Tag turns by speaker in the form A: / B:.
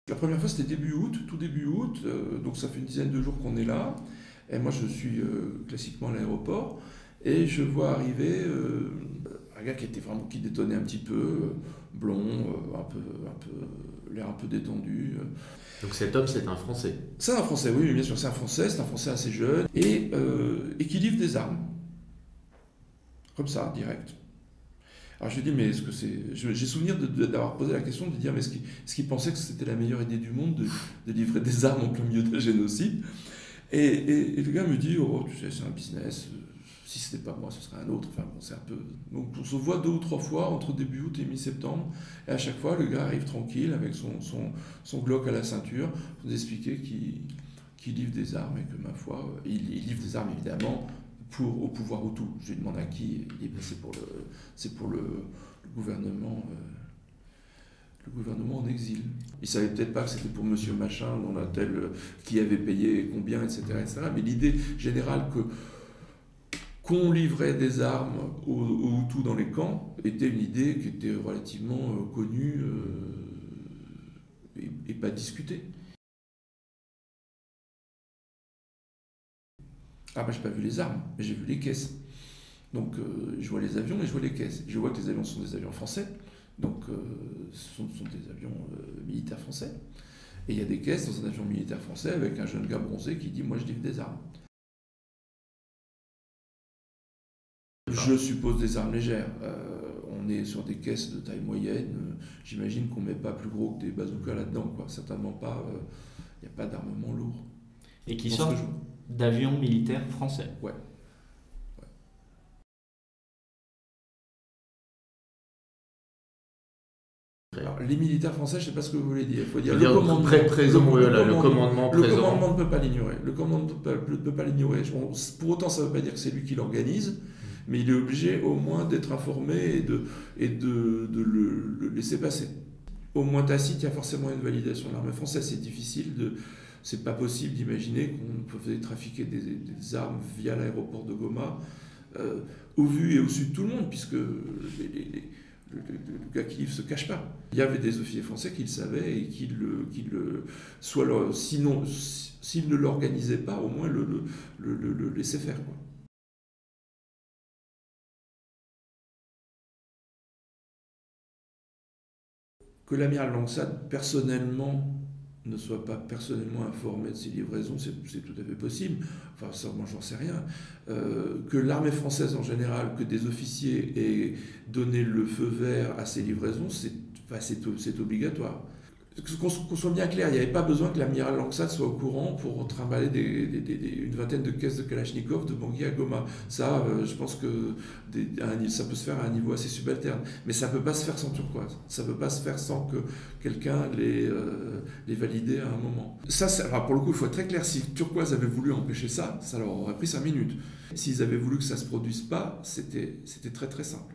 A: La première fois, c'était début août, tout début août, donc ça fait une dizaine de jours qu'on est là. Et moi, je suis classiquement à l'aéroport, et je vois arriver un gars qui était vraiment qui détonnait un petit peu, blond, l'air un peu détendu.
B: Donc cet homme, c'est un Français.
A: C'est un Français, oui, bien sûr, c'est un Français assez jeune, et qui livre des armes, comme ça, direct. Alors je lui dis, mais est-ce que c'est. J'ai souvenir d'avoir posé la question, de dire, mais est-ce qu'il pensait que c'était la meilleure idée du monde de livrer des armes en plein milieu d'un génocide? Et le gars me dit, oh, tu sais, c'est un business, si c'était pas moi, ce serait un autre. Enfin bon, c'est un peu. Donc on se voit 2 ou 3 fois entre début août et mi-septembre, et à chaque fois, le gars arrive tranquille avec son Glock à la ceinture pour nous expliquer qu'il livre des armes et que, ma foi, il livre des armes évidemment au pouvoir Hutu. Je lui demande à qui il est passé c'est pour le gouvernement. Le gouvernement en exil. Il ne savait peut-être pas que c'était pour monsieur machin, dont la telle, qui avait payé combien, etc. Mais l'idée générale qu'on livrait des armes aux Hutus dans les camps était une idée qui était relativement connue et pas discutée. Ah ben, j'ai pas vu les armes, mais j'ai vu les caisses. Donc je vois les avions et je vois les caisses. Je vois que les avions sont des avions français, donc ce sont des avions militaires français. Et il y a des caisses dans un avion militaire français avec un jeune gars bronzé qui dit, moi je livre des armes. Je suppose des armes légères. On est sur des caisses de taille moyenne. J'imagine qu'on ne met pas plus gros que des bazookas là-dedans, quoi. Certainement pas. Il n'y a pas d'armement lourd.
C: Et qui
A: Dans ce que
C: sortent d'avions militaires français.
A: Ouais. Alors, les militaires français, je ne sais pas ce que vous voulez dire. Il faut dire le commandement.
B: Le commandement
A: Le
B: présent.
A: commandement ne peut pas l'ignorer. Le commandement ne peut pas l'ignorer. Pour autant, ça ne veut pas dire que c'est lui qui l'organise, mais il est obligé au moins d'être informé et de le laisser passer. Au moins tacite, il y a forcément une validation de l'armée française. C'est difficile c'est pas possible d'imaginer qu'on pouvait trafiquer des armes via l'aéroport de Goma, au vu et au su de tout le monde, puisque le gars qui livre se cache pas. Il y avait des officiers français qui le savaient et sinon, s'ils ne l'organisaient pas, au moins le laissaient faire, quoi. Que l'amiral Langsade, personnellement, ne soit pas personnellement informé de ces livraisons, c'est tout à fait possible. Enfin, ça, moi, j'en sais rien. Que l'armée française en général, que des officiers aient donné le feu vert à ces livraisons, c'est obligatoire. Qu'on soit bien clair, il n'y avait pas besoin que l'amiral Langsade soit au courant pour trimballer une vingtaine de caisses de Kalachnikov de Bangui à Goma. Ça, je pense que ça peut se faire à un niveau assez subalterne. Mais ça ne peut pas se faire sans turquoise. Ça ne peut pas se faire sans que quelqu'un les validé à un moment. Ça, alors pour le coup, il faut être très clair. Si turquoise avait voulu empêcher ça, ça leur aurait pris 5 minutes. S'ils avaient voulu que ça ne se produise pas, c'était très très simple.